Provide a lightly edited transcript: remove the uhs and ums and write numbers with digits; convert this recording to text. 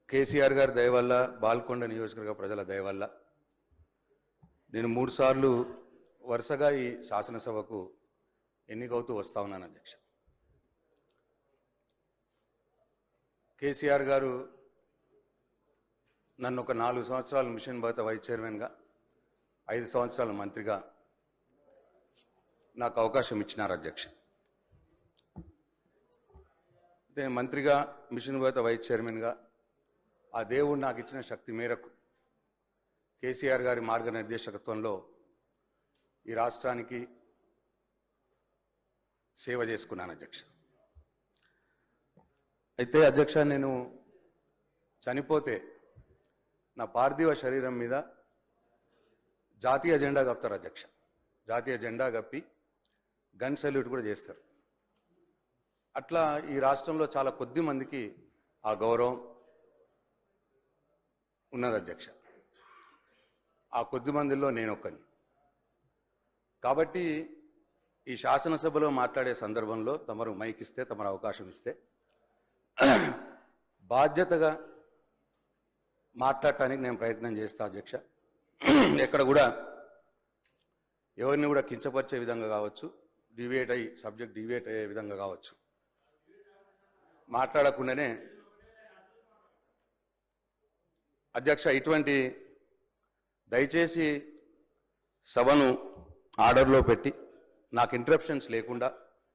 కేసీఆర్ గారి దయ వల్ల, బాల్కొండ నియోజకవర్గ ప్రజల దయ వల్ల నేను 3 సార్లు వరుసగా ఈ శాసనసభకు ఎన్నికవుతూ వస్తా ఉన్నాను అధ్యక్ష. కేసీఆర్ గారు నన్ను ఒక 4 సంవత్సరాలు మిషన్ భగత వైస్ చైర్మన్గా, 5 సంవత్సరాల మంత్రిగా నాకు అవకాశం ఇచ్చినారు అధ్యక్ష. నేను మంత్రిగా, మిషన్ భగత వైస్ చైర్మన్గా ఆ దేవుడు నాకు ఇచ్చిన శక్తి మేరకు కేసీఆర్ గారి మార్గనిర్దేశకత్వంలో ఈ రాష్ట్రానికి సేవ చేసుకున్నాను అధ్యక్ష. అయితే అధ్యక్ష, నేను చనిపోతే నా పార్థివ శరీరం మీద జాతీయ జెండా కప్తారు అధ్యక్ష. జాతీయ జెండా కప్పి గన్ సెల్యూట్ కూడా చేస్తారు. అట్లా ఈ రాష్ట్రంలో చాలా కొద్ది మందికి ఆ గౌరవం ఉన్నది అధ్యక్ష. ఆ కొద్ది మందిలో నేను ఒక్కని. కాబట్టి ఈ శాసనసభలో మాట్లాడే సందర్భంలో తమరు మైక్ ఇస్తే, తమరు అవకాశం ఇస్తే బాధ్యతగా మాట్లాడటానికి నేను ప్రయత్నం చేస్తా అధ్యక్ష. ఎక్కడ కూడా ఎవరిని కూడా కించపరిచే విధంగా కావచ్చు, సబ్జెక్ట్ డివేట్ అయ్యే విధంగా కావచ్చు మాట్లాడకుండానే అధ్యక్ష, ఇటువంటి దయచేసి సభను ఆర్డర్లో పెట్టి నాకు ఇంటరప్షన్స్ లేకుండా